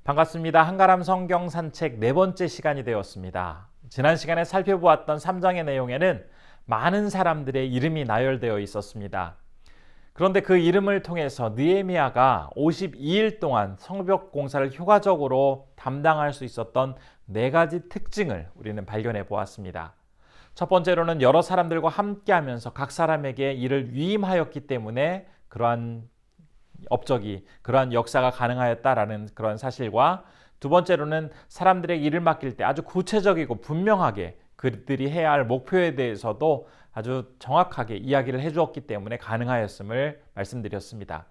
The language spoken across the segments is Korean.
반갑습니다. 한가람 성경 산책 네 번째 시간이 되었습니다. 지난 시간에 살펴보았던 3장의 내용에는 많은 사람들의 이름이 나열되어 있었습니다. 그런데 그 이름을 통해서 느헤미야가 52일 동안 성벽 공사를 효과적으로 담당할 수 있었던 네 가지 특징을 우리는 발견해 보았습니다. 첫 번째로는 여러 사람들과 함께 하면서 각 사람에게 일을 위임하였기 때문에 그러한 그러한 역사가 가능하였다라는 그런 사실과, 두 번째로는 사람들에게 일을 맡길 때 아주 구체적이고 분명하게 그들이 해야 할 목표에 대해서도 아주 정확하게 이야기를 해주었기 때문에 가능하였음을 말씀드렸습니다.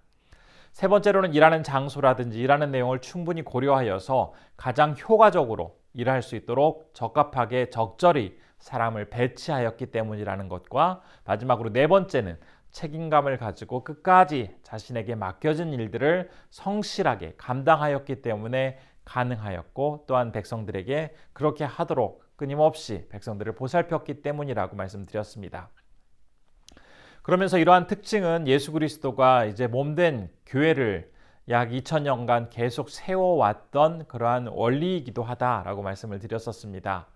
세 번째로는 일하는 장소라든지 일하는 내용을 충분히 고려하여서 가장 효과적으로 일할 수 있도록 적합하게 적절히 사람을 배치하였기 때문이라는 것과, 마지막으로 네 번째는 책임감을 가지고 끝까지 자신에게 맡겨진 일들을 성실하게 감당하였기 때문에 가능하였고, 또한 백성들에게 그렇게 하도록 끊임없이 백성들을 보살폈기 때문이라고 말씀드렸습니다. 그러면서 이러한 특징은 예수 그리스도가 이제 몸된 교회를 약 2000년간 계속 세워왔던 그러한 원리이기도 하다라고 말씀을 드렸었습니다.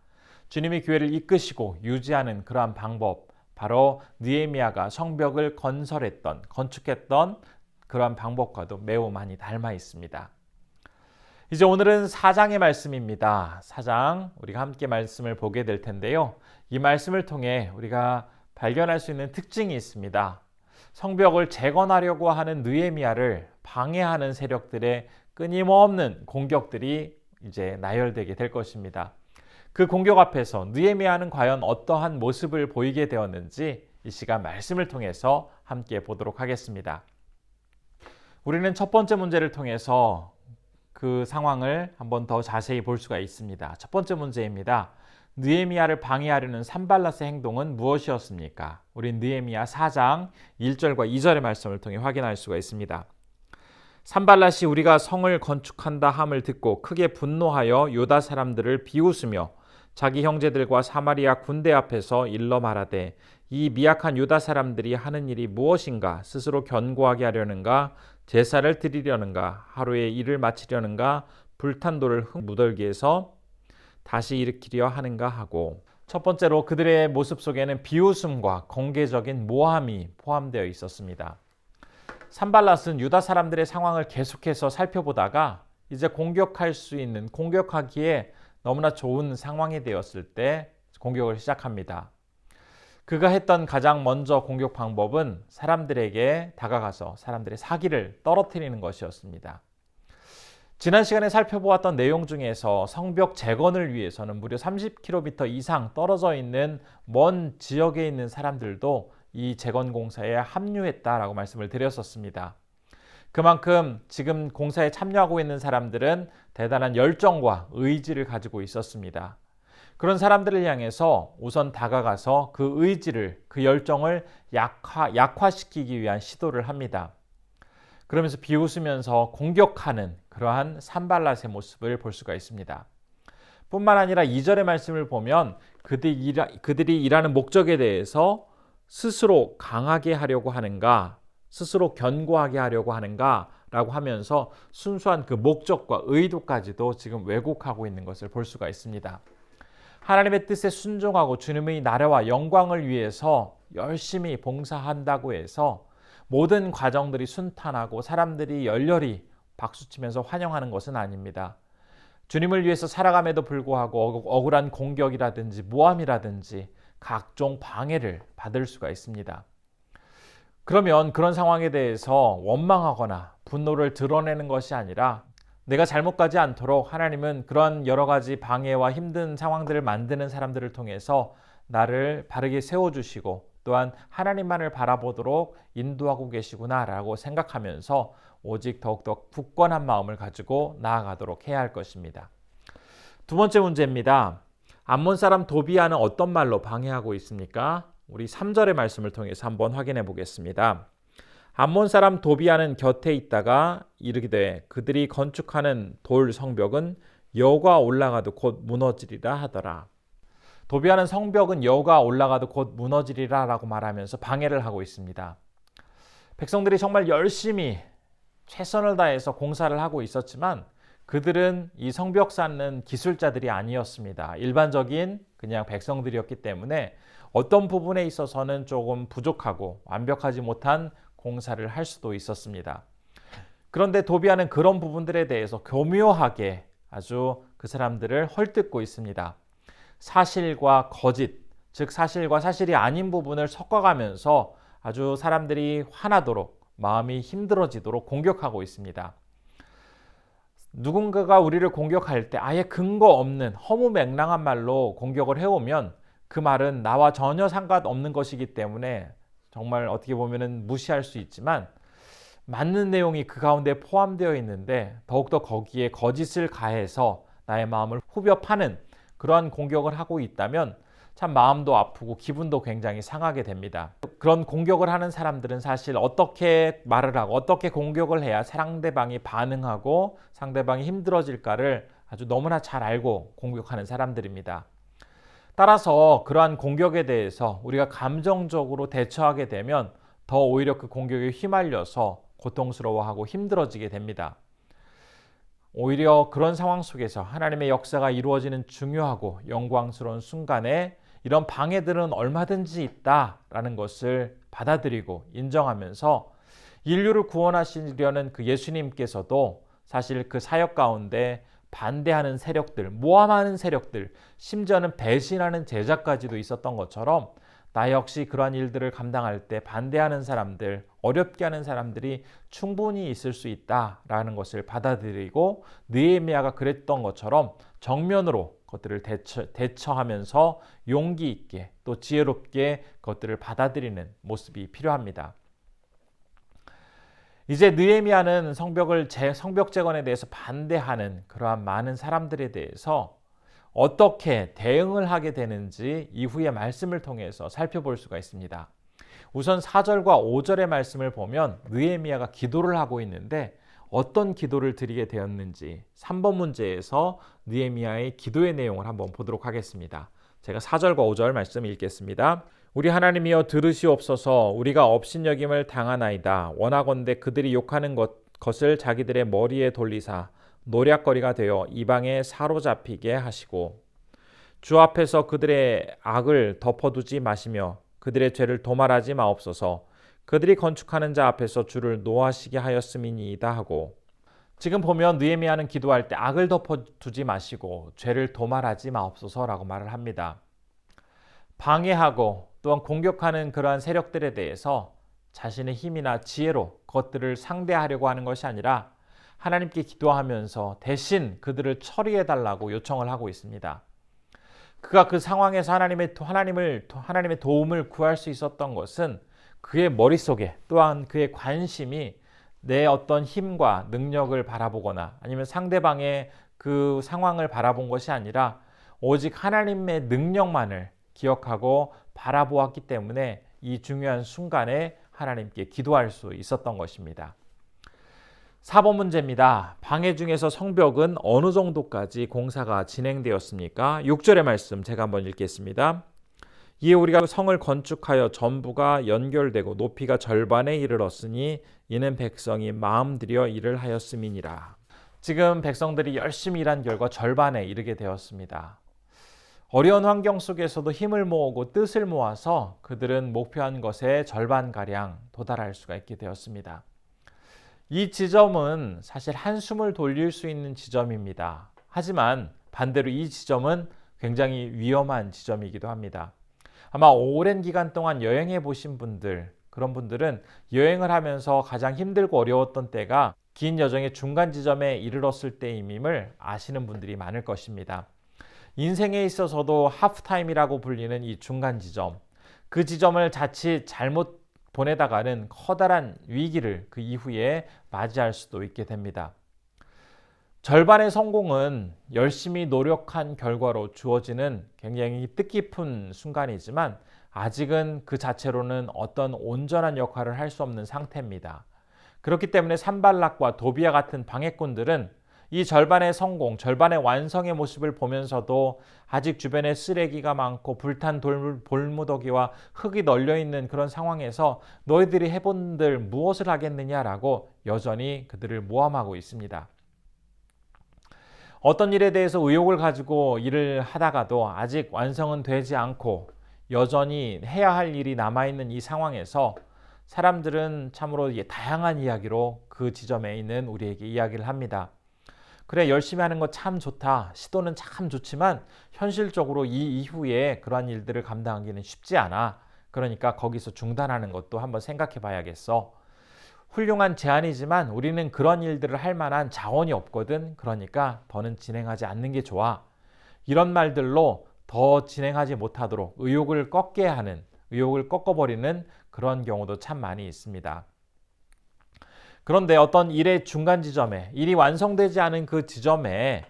주님이 교회를 이끄시고 유지하는 그러한 방법, 바로 느헤미야가 성벽을 건축했던 그러한 방법과도 매우 많이 닮아 있습니다. 이제 오늘은 4장의 말씀입니다. 4장 우리가 함께 말씀을 보게 될 텐데요. 이 말씀을 통해 우리가 발견할 수 있는 특징이 있습니다. 성벽을 재건하려고 하는 느헤미야를 방해하는 세력들의 끊임없는 공격들이 이제 나열되게 될 것입니다. 그 공격 앞에서 느헤미야는 과연 어떠한 모습을 보이게 되었는지 이 시간 말씀을 통해서 함께 보도록 하겠습니다. 우리는 첫 번째 문제를 통해서 그 상황을 한번 더 자세히 볼 수가 있습니다. 첫 번째 문제입니다. 느헤미야를 방해하려는 산발랏의 행동은 무엇이었습니까? 우린 느헤미야 4장 1절과 2절의 말씀을 통해 확인할 수가 있습니다. 산발랏이 우리가 성을 건축한다 함을 듣고 크게 분노하여 유다 사람들을 비웃으며 자기 형제들과 사마리아 군대 앞에서 일러 말하되, 이 미약한 유다 사람들이 하는 일이 무엇인가? 스스로 견고하게 하려는가? 제사를 드리려는가? 하루에 일을 마치려는가? 불탄 돌을 흙 무더기에서 다시 일으키려 하는가 하고, 첫 번째로 그들의 모습 속에는 비웃음과 공개적인 모함이 포함되어 있었습니다. 산발랏은 유다 사람들의 상황을 계속해서 살펴보다가 이제 공격하기에 너무나 좋은 상황이 되었을 때 공격을 시작합니다. 그가 했던 가장 먼저 공격 방법은 사람들에게 다가가서 사람들의 사기를 떨어뜨리는 것이었습니다. 지난 시간에 살펴보았던 내용 중에서 성벽 재건을 위해서는 무려 30km 이상 떨어져 있는 먼 지역에 있는 사람들도 이 재건 공사에 합류했다라고 말씀을 드렸었습니다. 그만큼 지금 공사에 참여하고 있는 사람들은 대단한 열정과 의지를 가지고 있었습니다. 그런 사람들을 향해서 우선 다가가서 그 의지를, 그 열정을 약화시키기 위한 시도를 합니다. 그러면서 비웃으면서 공격하는 그러한 산발랏의 모습을 볼 수가 있습니다. 뿐만 아니라 2절의 말씀을 보면 그들이 일하는 목적에 대해서 스스로 강하게 하려고 하는가, 스스로 견고하게 하려고 하는가 라고 하면서 순수한 그 목적과 의도까지도 지금 왜곡하고 있는 것을 볼 수가 있습니다. 하나님의 뜻에 순종하고 주님의 나라와 영광을 위해서 열심히 봉사한다고 해서 모든 과정들이 순탄하고 사람들이 열렬히 박수치면서 환영하는 것은 아닙니다. 주님을 위해서 살아감에도 불구하고 억울한 공격이라든지 모함이라든지 각종 방해를 받을 수가 있습니다. 그러면 그런 상황에 대해서 원망하거나 분노를 드러내는 것이 아니라, 내가 잘못 가지 않도록 하나님은 그런 여러 가지 방해와 힘든 상황들을 만드는 사람들을 통해서 나를 바르게 세워주시고 또한 하나님만을 바라보도록 인도하고 계시구나라고 생각하면서 오직 더욱더 굳건한 마음을 가지고 나아가도록 해야 할 것입니다. 두 번째 문제입니다. 암몬 사람 도비야는 어떤 말로 방해하고 있습니까? 우리 3절의 말씀을 통해서 한번 확인해 보겠습니다. 암몬 사람 도비야는 곁에 있다가 이르기되, 그들이 건축하는 돌 성벽은 여호가 올라가도 곧 무너지리라 하더라. 도비야는 성벽은 여호가 올라가도 곧 무너지리라 라고 말하면서 방해를 하고 있습니다. 백성들이 정말 열심히 최선을 다해서 공사를 하고 있었지만 그들은 이 성벽 쌓는 기술자들이 아니었습니다. 일반적인 그냥 백성들이었기 때문에 어떤 부분에 있어서는 조금 부족하고 완벽하지 못한 공사를 할 수도 있었습니다. 그런데 도비아는 그런 부분들에 대해서 교묘하게 아주 그 사람들을 헐뜯고 있습니다. 사실과 거짓, 즉 사실과 사실이 아닌 부분을 섞어가면서 아주 사람들이 화나도록 마음이 힘들어지도록 공격하고 있습니다. 누군가가 우리를 공격할 때 아예 근거 없는 허무맹랑한 말로 공격을 해오면 그 말은 나와 전혀 상관없는 것이기 때문에 정말 어떻게 보면 무시할 수 있지만 맞는 내용이 그 가운데 포함되어 있는데 더욱더 거기에 거짓을 가해서 나의 마음을 후벼 파는 그러한 공격을 하고 있다면 참 마음도 아프고 기분도 굉장히 상하게 됩니다. 그런 공격을 하는 사람들은 사실 어떻게 말을 하고 어떻게 공격을 해야 상대방이 반응하고 상대방이 힘들어질까를 아주 너무나 잘 알고 공격하는 사람들입니다. 따라서 그러한 공격에 대해서 우리가 감정적으로 대처하게 되면 더 오히려 그 공격에 휘말려서 고통스러워하고 힘들어지게 됩니다. 오히려 그런 상황 속에서 하나님의 역사가 이루어지는 중요하고 영광스러운 순간에 이런 방해들은 얼마든지 있다라는 것을 받아들이고 인정하면서 인류를 구원하시려는 그 예수님께서도 사실 그 사역 가운데 반대하는 세력들, 모함하는 세력들, 심지어는 배신하는 제자까지도 있었던 것처럼 나 역시 그러한 일들을 감당할 때 반대하는 사람들, 어렵게 하는 사람들이 충분히 있을 수 있다라는 것을 받아들이고 느헤미야가 그랬던 것처럼 정면으로 그것들을 대처하면서 용기 있게 또 지혜롭게 그것들을 받아들이는 모습이 필요합니다. 이제 느헤미야는 성벽 재건에 대해서 반대하는 그러한 많은 사람들에 대해서 어떻게 대응을 하게 되는지 이후의 말씀을 통해서 살펴볼 수가 있습니다. 우선 4절과 5절의 말씀을 보면 느헤미야가 기도를 하고 있는데 어떤 기도를 드리게 되었는지 3번 문제에서 느헤미야의 기도의 내용을 한번 보도록 하겠습니다. 제가 4절과 5절 말씀 읽겠습니다. 우리 하나님이여 들으시옵소서. 우리가 업신여김을 당하나이다. 원하건대 그들이 욕하는 것을 자기들의 머리에 돌리사 노략거리가 되어 이방에 사로잡히게 하시고 주 앞에서 그들의 악을 덮어두지 마시며 그들의 죄를 도말하지 마옵소서. 그들이 건축하는 자 앞에서 주를 노하시게 하였음이니이다 하고, 지금 보면 느헤미야는 기도할 때 악을 덮어두지 마시고 죄를 도말하지 마옵소서라고 말을 합니다. 방해하고 또한 공격하는 그러한 세력들에 대해서 자신의 힘이나 지혜로 그것들을 상대하려고 하는 것이 아니라 하나님께 기도하면서 대신 그들을 처리해달라고 요청을 하고 있습니다. 그가 그 상황에서 하나님의 도움을 구할 수 있었던 것은 그의 머릿속에 또한 그의 관심이 내 어떤 힘과 능력을 바라보거나 아니면 상대방의 그 상황을 바라본 것이 아니라 오직 하나님의 능력만을 기억하고 바라보았기 때문에 이 중요한 순간에 하나님께 기도할 수 있었던 것입니다. 4번 문제입니다. 방해 중에서 성벽은 어느 정도까지 공사가 진행되었습니까? 6절의 말씀 제가 한번 읽겠습니다. 이에 우리가 성을 건축하여 전부가 연결되고 높이가 절반에 이르렀으니 이는 백성이 마음 들여 일을 하였음이니라. 지금 백성들이 열심히 일한 결과 절반에 이르게 되었습니다. 어려운 환경 속에서도 힘을 모으고 뜻을 모아서 그들은 목표한 것에 절반가량 도달할 수가 있게 되었습니다. 이 지점은 사실 한숨을 돌릴 수 있는 지점입니다. 하지만 반대로 이 지점은 굉장히 위험한 지점이기도 합니다. 아마 오랜 기간 동안 여행해 보신 분들, 그런 분들은 여행을 하면서 가장 힘들고 어려웠던 때가 긴 여정의 중간 지점에 이르렀을 때임을 아시는 분들이 많을 것입니다. 인생에 있어서도 하프타임이라고 불리는 이 중간 지점, 그 지점을 자칫 잘못 보내다가는 커다란 위기를 그 이후에 맞이할 수도 있게 됩니다. 절반의 성공은 열심히 노력한 결과로 주어지는 굉장히 뜻깊은 순간이지만 아직은 그 자체로는 어떤 온전한 역할을 할 수 없는 상태입니다. 그렇기 때문에 산발락과 도비아 같은 방해꾼들은 이 절반의 성공, 절반의 완성의 모습을 보면서도 아직 주변에 쓰레기가 많고 불탄 돌무더기와 흙이 널려있는 그런 상황에서 너희들이 해본들 무엇을 하겠느냐라고 여전히 그들을 모함하고 있습니다. 어떤 일에 대해서 의욕을 가지고 일을 하다가도 아직 완성은 되지 않고 여전히 해야 할 일이 남아있는 이 상황에서 사람들은 참으로 다양한 이야기로 그 지점에 있는 우리에게 이야기를 합니다. 그래, 열심히 하는 거 참 좋다. 시도는 참 좋지만 현실적으로 이 이후에 그러한 일들을 감당하기는 쉽지 않아. 그러니까 거기서 중단하는 것도 한번 생각해 봐야겠어. 훌륭한 제안이지만 우리는 그런 일들을 할 만한 자원이 없거든. 그러니까 더는 진행하지 않는 게 좋아. 이런 말들로 더 진행하지 못하도록 의욕을 꺾게 하는, 의욕을 꺾어버리는 그런 경우도 참 많이 있습니다. 그런데 어떤 일의 중간 지점에, 일이 완성되지 않은 그 지점에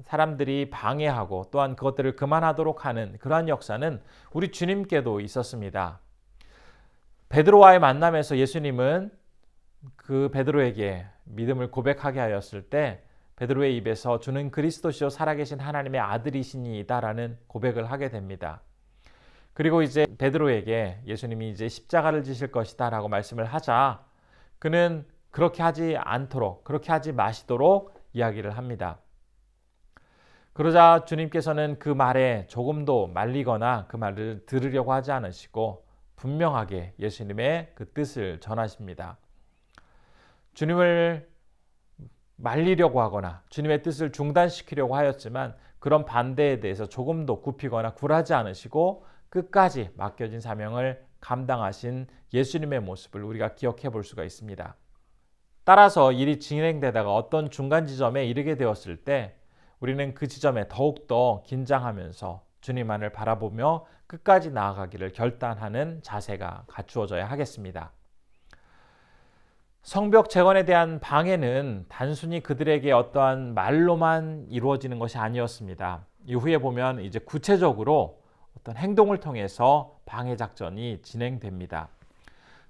사람들이 방해하고 또한 그것들을 그만하도록 하는 그러한 역사는 우리 주님께도 있었습니다. 베드로와의 만남에서 예수님은 그 베드로에게 믿음을 고백하게 하였을 때 베드로의 입에서 주는 그리스도시요 살아계신 하나님의 아들이시니이다라는 고백을 하게 됩니다. 그리고 이제 베드로에게 예수님이 이제 십자가를 지실 것이다라고 말씀을 하자 그는 그렇게 하지 않도록, 그렇게 하지 마시도록 이야기를 합니다. 그러자 주님께서는 그 말에 조금도 말리거나 그 말을 들으려고 하지 않으시고 분명하게 예수님의 그 뜻을 전하십니다. 주님을 말리려고 하거나 주님의 뜻을 중단시키려고 하였지만 그런 반대에 대해서 조금도 굽히거나 굴하지 않으시고 끝까지 맡겨진 사명을 감당하신 예수님의 모습을 우리가 기억해 볼 수가 있습니다. 따라서 일이 진행되다가 어떤 중간 지점에 이르게 되었을 때 우리는 그 지점에 더욱더 긴장하면서 주님만을 바라보며 끝까지 나아가기를 결단하는 자세가 갖추어져야 하겠습니다. 성벽 재건에 대한 방해는 단순히 그들에게 어떠한 말로만 이루어지는 것이 아니었습니다. 이후에 보면 이제 구체적으로 어떤 행동을 통해서 방해 작전이 진행됩니다.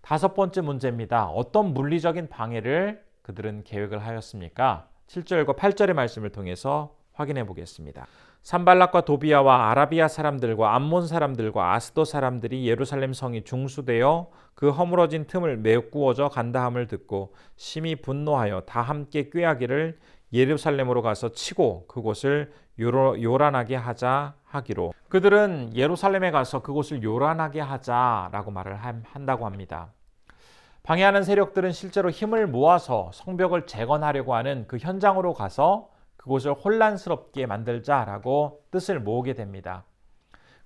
다섯 번째 문제입니다. 어떤 물리적인 방해를 그들은 계획을 하였습니까? 7절과 8절의 말씀을 통해서 확인해 보겠습니다. 산발락과 도비아와 아라비아 사람들과 암몬 사람들과 아스도 사람들이 예루살렘 성이 중수되어 그 허물어진 틈을 메꾸어져 간다함을 듣고 심히 분노하여 다 함께 꾀하기를 예루살렘으로 가서 치고 그곳을 요란하게 하자 하기로. 그들은 예루살렘에 가서 그곳을 요란하게 하자라고 말을 한다고 합니다. 방해하는 세력들은 실제로 힘을 모아서 성벽을 재건하려고 하는 그 현장으로 가서 그곳을 혼란스럽게 만들자라고 뜻을 모으게 됩니다.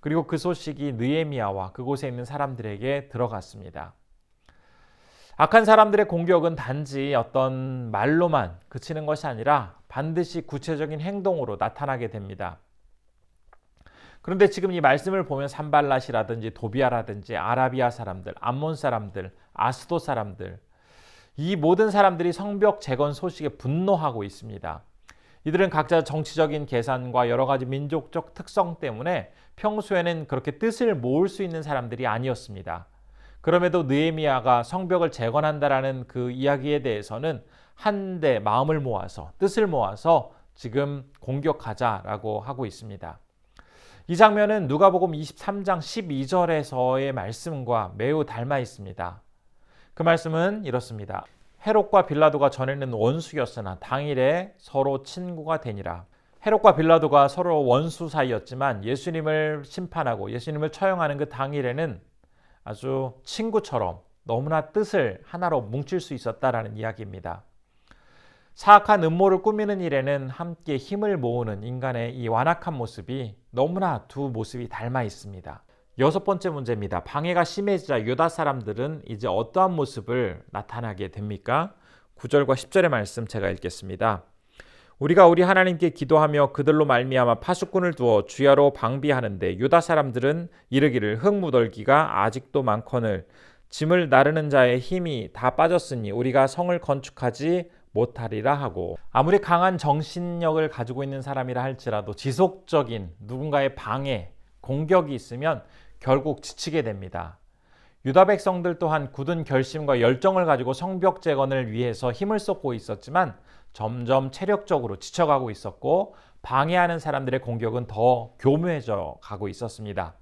그리고 그 소식이 느헤미야와 그곳에 있는 사람들에게 들어갔습니다. 악한 사람들의 공격은 단지 어떤 말로만 그치는 것이 아니라 반드시 구체적인 행동으로 나타나게 됩니다. 그런데 지금 이 말씀을 보면 산발랏이라든지 도비아라든지 아라비아 사람들, 암몬 사람들, 아스도 사람들, 이 모든 사람들이 성벽 재건 소식에 분노하고 있습니다. 이들은 각자 정치적인 계산과 여러 가지 민족적 특성 때문에 평소에는 그렇게 뜻을 모을 수 있는 사람들이 아니었습니다. 그럼에도 느헤미야가 성벽을 재건한다라는 그 이야기에 대해서는 한데 마음을 모아서 뜻을 모아서 지금 공격하자라고 하고 있습니다. 이 장면은 누가복음 23장 12절에서의 말씀과 매우 닮아 있습니다. 그 말씀은 이렇습니다. 헤롯과 빌라도가 전에는 원수였으나 당일에 서로 친구가 되니라. 헤롯과 빌라도가 서로 원수 사이였지만 예수님을 심판하고 예수님을 처형하는 그 당일에는 아주 친구처럼 너무나 뜻을 하나로 뭉칠 수 있었다라는 이야기입니다. 사악한 음모를 꾸미는 일에는 함께 힘을 모으는 인간의 이 완악한 모습이 너무나 두 모습이 닮아 있습니다. 여섯 번째 문제입니다. 방해가 심해지자 유다 사람들은 이제 어떠한 모습을 나타나게 됩니까? 9절과 10절의 말씀 제가 읽겠습니다. 우리가 우리 하나님께 기도하며 그들로 말미암아 파수꾼을 두어 주야로 방비하는데 유다 사람들은 이르기를 흙무덜기가 아직도 많거늘 짐을 나르는 자의 힘이 다 빠졌으니 우리가 성을 건축하지 못하리라 하고. 아무리 강한 정신력을 가지고 있는 사람이라 할지라도 지속적인 누군가의 방해, 공격이 있으면 결국 지치게 됩니다. 유다 백성들 또한 굳은 결심과 열정을 가지고 성벽 재건을 위해서 힘을 쏟고 있었지만 점점 체력적으로 지쳐가고 있었고 방해하는 사람들의 공격은 더 교묘해져 가고 있었습니다.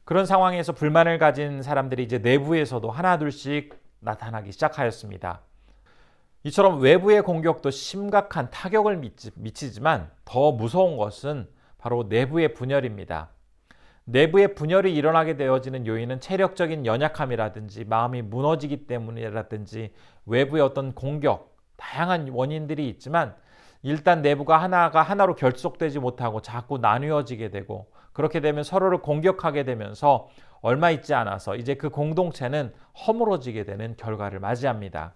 그런 상황에서 불만을 가진 사람들이 이제 내부에서도 하나둘씩 나타나기 시작하였습니다. 이처럼 외부의 공격도 심각한 타격을 미치지만 더 무서운 것은 바로 내부의 분열입니다. 내부의 분열이 일어나게 되어지는 요인은 체력적인 연약함이라든지 마음이 무너지기 때문이라든지 외부의 어떤 공격, 다양한 원인들이 있지만 일단 내부가 하나가 하나로 결속되지 못하고 자꾸 나뉘어지게 되고 그렇게 되면 서로를 공격하게 되면서 얼마 있지 않아서 이제 그 공동체는 허물어지게 되는 결과를 맞이합니다.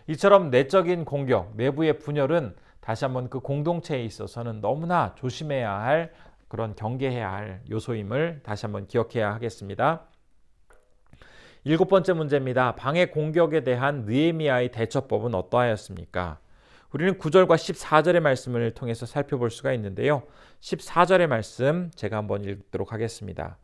이처럼 내적인 공격, 내부의 분열은 다시 한번 그 공동체에 있어서는 너무나 조심해야 할 그런 경계해야 할 요소임을 다시 한번 기억해야 하겠습니다. 7번째 문제입니다. 방해 공격에 대한 느헤미야의 대처법은 어떠하였습니까? 우리는 9절과 14절의 말씀을 통해서 살펴볼 수가 있는데요. 14절의 말씀 제가 한번 읽도록 하겠습니다.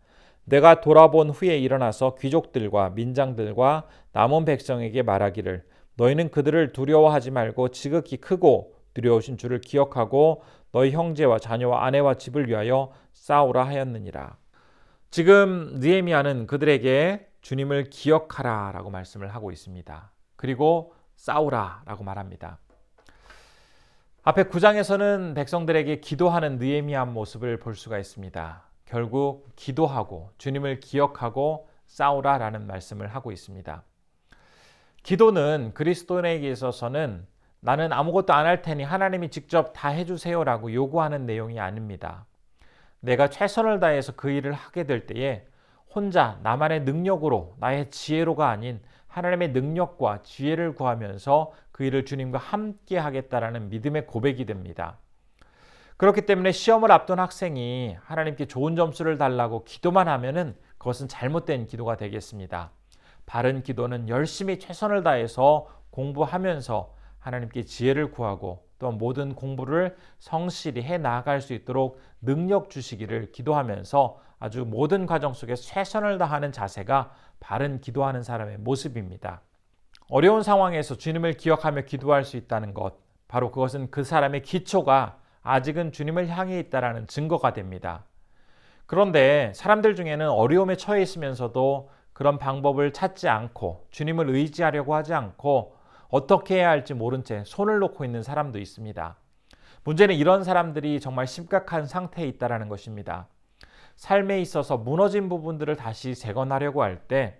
내가 돌아본 후에 일어나서 귀족들과 민장들과 남은 백성에게 말하기를 너희는 그들을 두려워하지 말고 지극히 크고 두려우신 주를 기억하고 너희 형제와 자녀와 아내와 집을 위하여 싸우라 하였느니라. 지금 느헤미야는 그들에게 주님을 기억하라 라고 말씀을 하고 있습니다. 그리고 싸우라 라고 말합니다. 앞에 9장에서는 백성들에게 기도하는 느헤미야 모습을 볼 수가 있습니다. 결국 기도하고 주님을 기억하고 싸우라 라는 말씀을 하고 있습니다. 기도는 그리스도인에게 있어서는 나는 아무것도 안 할 테니 하나님이 직접 다 해주세요라고 요구하는 내용이 아닙니다. 내가 최선을 다해서 그 일을 하게 될 때에 혼자 나만의 능력으로 나의 지혜로가 아닌 하나님의 능력과 지혜를 구하면서 그 일을 주님과 함께 하겠다라는 믿음의 고백이 됩니다. 그렇기 때문에 시험을 앞둔 학생이 하나님께 좋은 점수를 달라고 기도만 하면은 그것은 잘못된 기도가 되겠습니다. 바른 기도는 열심히 최선을 다해서 공부하면서 하나님께 지혜를 구하고 또 모든 공부를 성실히 해 나아갈 수 있도록 능력 주시기를 기도하면서 아주 모든 과정 속에 최선을 다하는 자세가 바른 기도하는 사람의 모습입니다. 어려운 상황에서 주님을 기억하며 기도할 수 있다는 것, 바로 그것은 그 사람의 기초가 아직은 주님을 향해 있다는 증거가 됩니다. 그런데 사람들 중에는 어려움에 처해 있으면서도 그런 방법을 찾지 않고 주님을 의지하려고 하지 않고 어떻게 해야 할지 모른 채 손을 놓고 있는 사람도 있습니다. 문제는 이런 사람들이 정말 심각한 상태에 있다는 것입니다. 삶에 있어서 무너진 부분들을 다시 재건하려고 할 때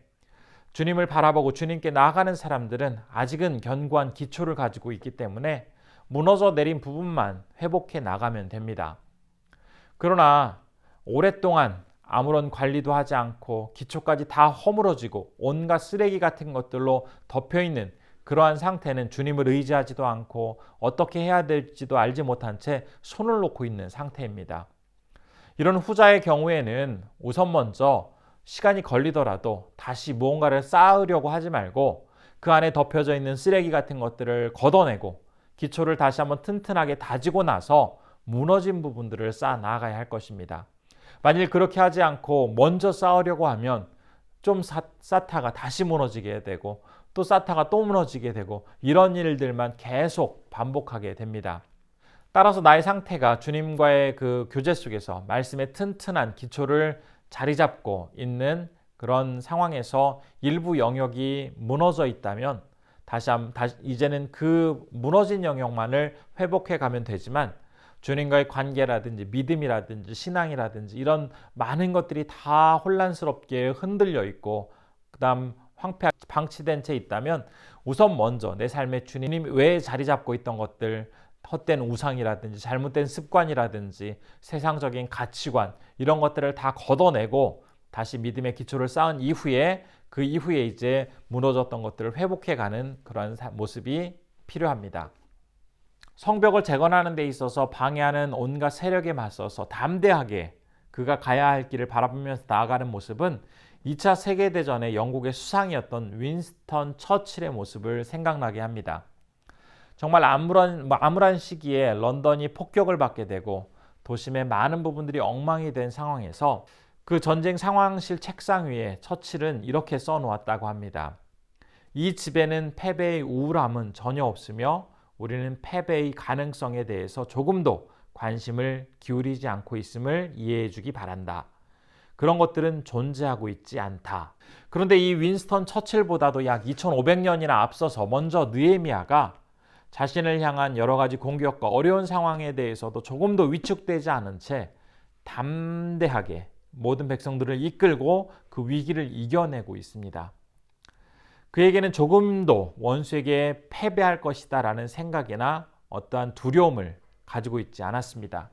주님을 바라보고 주님께 나아가는 사람들은 아직은 견고한 기초를 가지고 있기 때문에 무너져 내린 부분만 회복해 나가면 됩니다. 그러나 오랫동안 아무런 관리도 하지 않고 기초까지 다 허물어지고 온갖 쓰레기 같은 것들로 덮여있는 그러한 상태는 주님을 의지하지도 않고 어떻게 해야 될지도 알지 못한 채 손을 놓고 있는 상태입니다. 이런 후자의 경우에는 우선 먼저 시간이 걸리더라도 다시 무언가를 쌓으려고 하지 말고 그 안에 덮여져 있는 쓰레기 같은 것들을 걷어내고 기초를 다시 한번 튼튼하게 다지고 나서 무너진 부분들을 쌓아 나가야 할 것입니다. 만일 그렇게 하지 않고 먼저 쌓으려고 하면 좀 쌓다가 다시 무너지게 되고 또 쌓다가 또 무너지게 되고 이런 일들만 계속 반복하게 됩니다. 따라서 나의 상태가 주님과의 그 교제 속에서 말씀의 튼튼한 기초를 자리 잡고 있는 그런 상황에서 일부 영역이 무너져 있다면 다시 이제는 그 무너진 영역만을 회복해 가면 되지만 주님과의 관계라든지 믿음이라든지 신앙이라든지 이런 많은 것들이 다 혼란스럽게 흔들려 있고 그다음 방치된 채 있다면 우선 먼저 내 삶에 주님 외에 자리 잡고 있던 것들, 헛된 우상이라든지 잘못된 습관이라든지 세상적인 가치관 이런 것들을 다 걷어내고 다시 믿음의 기초를 쌓은 이후에 그 이후에 이제 무너졌던 것들을 회복해가는 그런 모습이 필요합니다. 성벽을 재건하는 데 있어서 방해하는 온갖 세력에 맞서서 담대하게 그가 가야 할 길을 바라보면서 나아가는 모습은 2차 세계대전의 영국의 수상이었던 윈스턴 처칠의 모습을 생각나게 합니다. 정말 암울한 시기에 런던이 폭격을 받게 되고 도심의 많은 부분들이 엉망이 된 상황에서 그 전쟁 상황실 책상 위에 처칠은 이렇게 써놓았다고 합니다. 이 집에는 패배의 우울함은 전혀 없으며 우리는 패배의 가능성에 대해서 조금도 관심을 기울이지 않고 있음을 이해해 주기 바란다. 그런 것들은 존재하고 있지 않다. 그런데 이 윈스턴 처칠보다도 약 2500년이나 앞서서 먼저 느헤미야가 자신을 향한 여러 가지 공격과 어려운 상황에 대해서도 조금도 위축되지 않은 채 담대하게 모든 백성들을 이끌고 그 위기를 이겨내고 있습니다. 그에게는 조금도 원수에게 패배할 것이다 라는 생각이나 어떠한 두려움을 가지고 있지 않았습니다.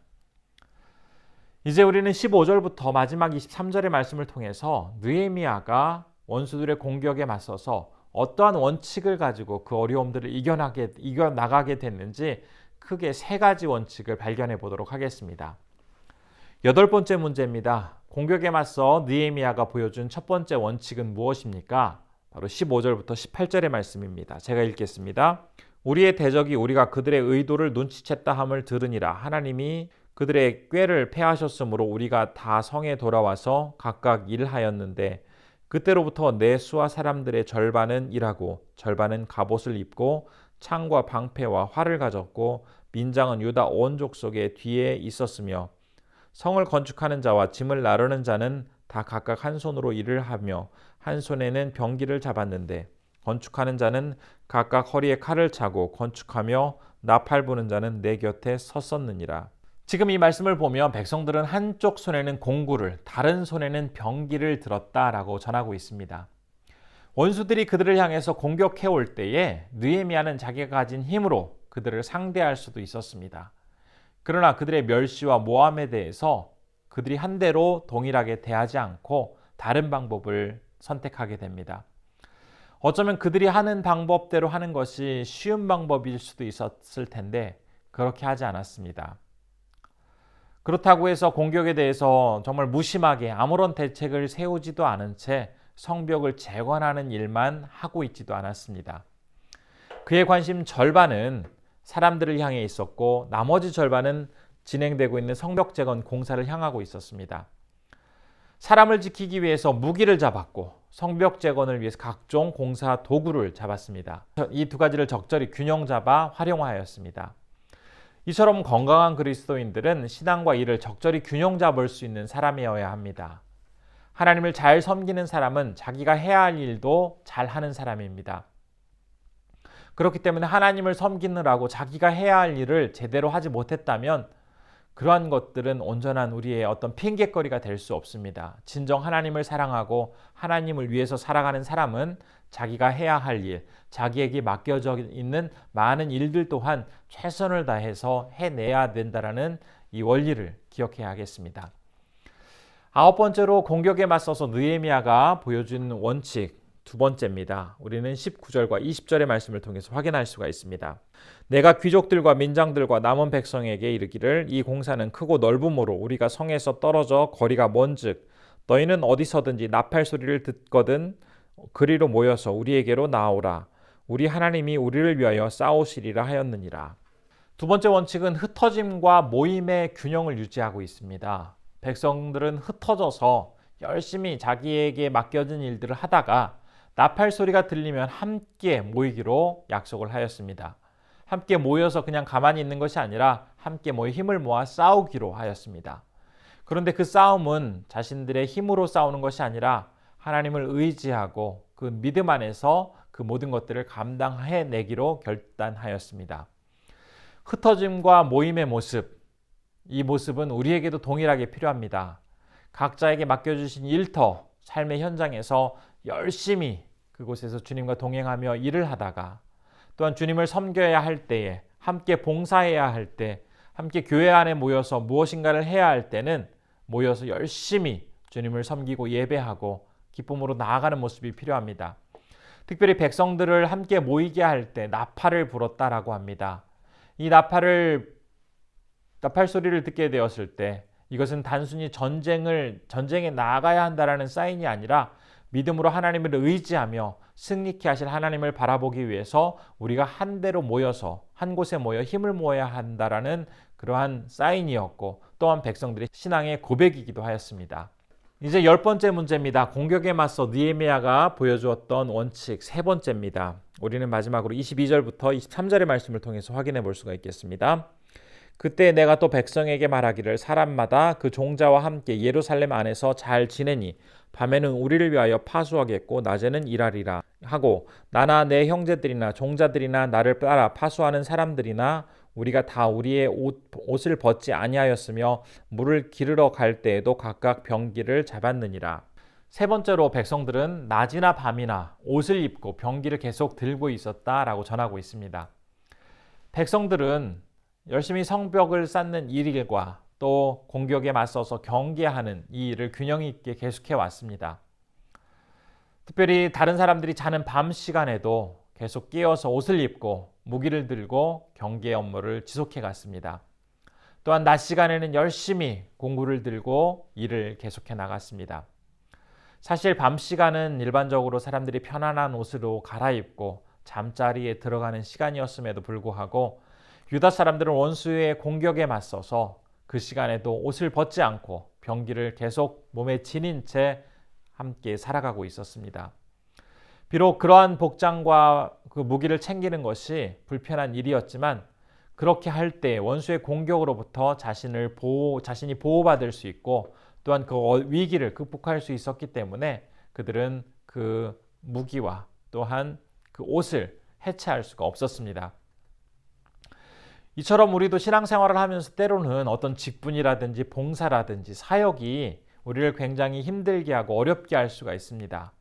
이제 우리는 15절부터 마지막 23절의 말씀을 통해서 느헤미야가 원수들의 공격에 맞서서 어떠한 원칙을 가지고 그 어려움들을 이겨나가게 됐는지 크게 세 가지 원칙을 발견해 보도록 하겠습니다. 8번째 문제입니다. 공격에 맞서 느헤미야가 보여준 첫 번째 원칙은 무엇입니까? 바로 15절부터 18절의 말씀입니다. 제가 읽겠습니다. 우리의 대적이 우리가 그들의 의도를 눈치챘다 함을 들으니라. 하나님이 그들의 꾀를 패하셨으므로 우리가 다 성에 돌아와서 각각 일하였는데 그때로부터 내 수하 사람들의 절반은 일하고 절반은 갑옷을 입고 창과 방패와 활을 가졌고 민장은 유다 온 족속의 뒤에 있었으며 성을 건축하는 자와 짐을 나르는 자는 다 각각 한 손으로 일을 하며 한 손에는 병기를 잡았는데 건축하는 자는 각각 허리에 칼을 차고 건축하며 나팔 부는 자는 내 곁에 섰었느니라. 지금 이 말씀을 보면 백성들은 한쪽 손에는 공구를 다른 손에는 병기를 들었다라고 전하고 있습니다. 원수들이 그들을 향해서 공격해 올 때에 느헤미야는 자기가 가진 힘으로 그들을 상대할 수도 있었습니다. 그러나 그들의 멸시와 모함에 대해서 그들이 한대로 동일하게 대하지 않고 다른 방법을 선택하게 됩니다. 어쩌면 그들이 하는 방법대로 하는 것이 쉬운 방법일 수도 있었을 텐데 그렇게 하지 않았습니다. 그렇다고 해서 공격에 대해서 정말 무심하게 아무런 대책을 세우지도 않은 채 성벽을 재건하는 일만 하고 있지도 않았습니다. 그의 관심 절반은 사람들을 향해 있었고 나머지 절반은 진행되고 있는 성벽 재건 공사를 향하고 있었습니다. 사람을 지키기 위해서 무기를 잡았고 성벽 재건을 위해서 각종 공사 도구를 잡았습니다. 이 두 가지를 적절히 균형 잡아 활용하였습니다. 이처럼 건강한 그리스도인들은 신앙과 일을 적절히 균형 잡을 수 있는 사람이어야 합니다. 하나님을 잘 섬기는 사람은 자기가 해야 할 일도 잘 하는 사람입니다. 그렇기 때문에 하나님을 섬기느라고 자기가 해야 할 일을 제대로 하지 못했다면 그러한 것들은 온전한 우리의 어떤 핑계거리가 될 수 없습니다. 진정 하나님을 사랑하고 하나님을 위해서 살아가는 사람은 자기가 해야 할 일, 자기에게 맡겨져 있는 많은 일들 또한 최선을 다해서 해내야 된다라는 이 원리를 기억해야 하겠습니다. 9번째로 공격에 맞서서 느헤미야가 보여준 원칙 두 번째입니다. 우리는 19절과 20절의 말씀을 통해서 확인할 수가 있습니다. 내가 귀족들과 민장들과 남은 백성에게 이르기를 이 공사는 크고 넓음으로 우리가 성에서 떨어져 거리가 먼즉 너희는 어디서든지 나팔 소리를 듣거든 그리로 모여서 우리에게로 나오라. 우리 하나님이 우리를 위하여 싸우시리라 하였느니라. 두 번째 원칙은 흩어짐과 모임의 균형을 유지하고 있습니다. 백성들은 흩어져서 열심히 자기에게 맡겨진 일들을 하다가 나팔 소리가 들리면 함께 모이기로 약속을 하였습니다. 함께 모여서 그냥 가만히 있는 것이 아니라 함께 모여 힘을 모아 싸우기로 하였습니다. 그런데 그 싸움은 자신들의 힘으로 싸우는 것이 아니라 하나님을 의지하고 그 믿음 안에서 그 모든 것들을 감당해내기로 결단하였습니다. 흩어짐과 모임의 모습, 이 모습은 우리에게도 동일하게 필요합니다. 각자에게 맡겨주신 일터, 삶의 현장에서 열심히 그곳에서 주님과 동행하며 일을 하다가 또한 주님을 섬겨야 할 때에 함께 봉사해야 할 때 함께 교회 안에 모여서 무엇인가를 해야 할 때는 모여서 열심히 주님을 섬기고 예배하고 기쁨으로 나아가는 모습이 필요합니다. 특별히 백성들을 함께 모이게 할 때 나팔을 불었다라고 합니다. 이 나팔 소리를 듣게 되었을 때 이것은 단순히 전쟁에 나아가야 한다라는 사인이 아니라 믿음으로 하나님을 의지하며 승리케 하실 하나님을 바라보기 위해서 우리가 한데로 모여서 한 곳에 모여 힘을 모아야 한다라는 그러한 사인이었고 또한 백성들의 신앙의 고백이기도 하였습니다. 이제 10번째 문제입니다. 공격에 맞서 느헤미야가 보여주었던 원칙 세 번째입니다. 우리는 마지막으로 22절부터 23절의 말씀을 통해서 확인해 볼 수가 있겠습니다. 그때 내가 또 백성에게 말하기를 사람마다 그 종자와 함께 예루살렘 안에서 잘 지내니 밤에는 우리를 위하여 파수하겠고 낮에는 일하리라 하고 나나 내 형제들이나 종자들이나 나를 따라 파수하는 사람들이나 우리가 다 우리의 옷을 벗지 아니하였으며 물을 기르러 갈 때에도 각각 병기를 잡았느니라. 세 번째로 백성들은 낮이나 밤이나 옷을 입고 병기를 계속 들고 있었다라고 전하고 있습니다. 백성들은 열심히 성벽을 쌓는 일과 또 공격에 맞서서 경계하는 이 일을 균형 있게 계속해 왔습니다. 특별히 다른 사람들이 자는 밤 시간에도 계속 깨어서 옷을 입고 무기를 들고 경계 업무를 지속해 갔습니다. 또한 낮 시간에는 열심히 공구를 들고 일을 계속해 나갔습니다. 사실 밤 시간은 일반적으로 사람들이 편안한 옷으로 갈아입고 잠자리에 들어가는 시간이었음에도 불구하고 유다 사람들은 원수의 공격에 맞서서 그 시간에도 옷을 벗지 않고 병기를 계속 몸에 지닌 채 함께 살아가고 있었습니다. 비록 그러한 복장과 그 무기를 챙기는 것이 불편한 일이었지만 그렇게 할 때 원수의 공격으로부터 자신이 보호받을 수 있고 또한 그 위기를 극복할 수 있었기 때문에 그들은 그 무기와 또한 그 옷을 해체할 수가 없었습니다. 이처럼 우리도 신앙생활을 하면서 때로는 어떤 직분이라든지 봉사라든지 사역이 우리를 굉장히 힘들게 하고 어렵게 할 수가 있습니다.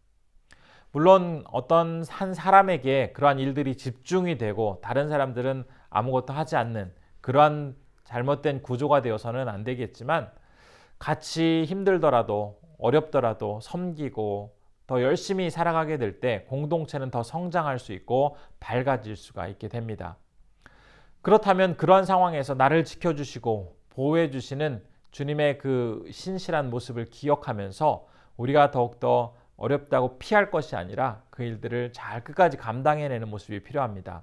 물론 어떤 한 사람에게 그러한 일들이 집중이 되고 다른 사람들은 아무것도 하지 않는 그러한 잘못된 구조가 되어서는 안 되겠지만 같이 힘들더라도 어렵더라도 섬기고 더 열심히 살아가게 될 때 공동체는 더 성장할 수 있고 밝아질 수가 있게 됩니다. 그렇다면 그러한 상황에서 나를 지켜주시고 보호해 주시는 주님의 그 신실한 모습을 기억하면서 우리가 더욱더 어렵다고 피할 것이 아니라 그 일들을 잘 끝까지 감당해내는 모습이 필요합니다.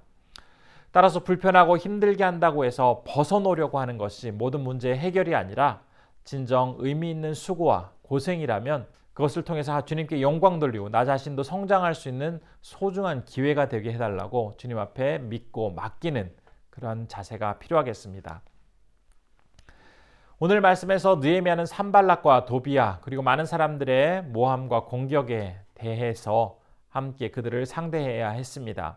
따라서 불편하고 힘들게 한다고 해서 벗어놓으려고 하는 것이 모든 문제의 해결이 아니라 진정 의미 있는 수고와 고생이라면 그것을 통해서 주님께 영광 돌리고 나 자신도 성장할 수 있는 소중한 기회가 되게 해달라고 주님 앞에 믿고 맡기는 그런 자세가 필요하겠습니다. 오늘 말씀에서 느헤미야는 산발락과 도비야 그리고 많은 사람들의 모함과 공격에 대해서 함께 그들을 상대해야 했습니다.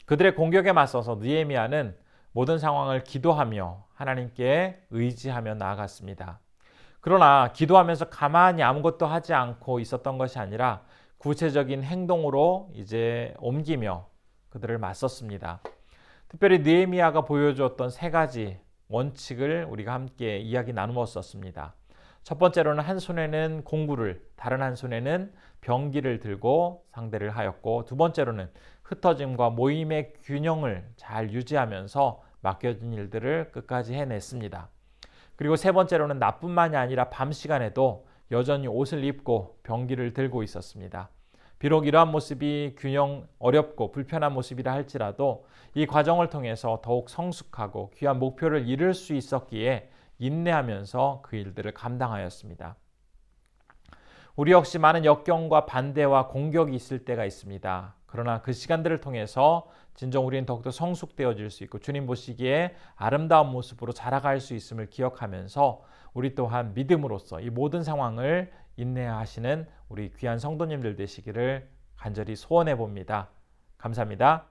그들의 공격에 맞서서 느헤미야는 모든 상황을 기도하며 하나님께 의지하며 나아갔습니다. 그러나 기도하면서 가만히 아무것도 하지 않고 있었던 것이 아니라 구체적인 행동으로 이제 옮기며 그들을 맞섰습니다. 특별히 느헤미야가 보여주었던 세 가지 원칙을 우리가 함께 이야기 나누었었습니다. 첫 번째로는 한 손에는 공구를 다른 한 손에는 병기를 들고 상대를 하였고 두 번째로는 흩어짐과 모임의 균형을 잘 유지하면서 맡겨진 일들을 끝까지 해냈습니다. 그리고 세 번째로는 나뿐만이 아니라 밤 시간에도 여전히 옷을 입고 병기를 들고 있었습니다. 비록 이러한 모습이 어렵고 불편한 모습이라 할지라도 이 과정을 통해서 더욱 성숙하고 귀한 목표를 이룰 수 있었기에 인내하면서 그 일들을 감당하였습니다. 우리 역시 많은 역경과 반대와 공격이 있을 때가 있습니다. 그러나 그 시간들을 통해서 진정 우리는 더욱더 성숙되어질 수 있고 주님 보시기에 아름다운 모습으로 자라갈 수 있음을 기억하면서 우리 또한 믿음으로써 이 모든 상황을 인내하시는 우리 귀한 성도님들 되시기를 간절히 소원해 봅니다. 감사합니다.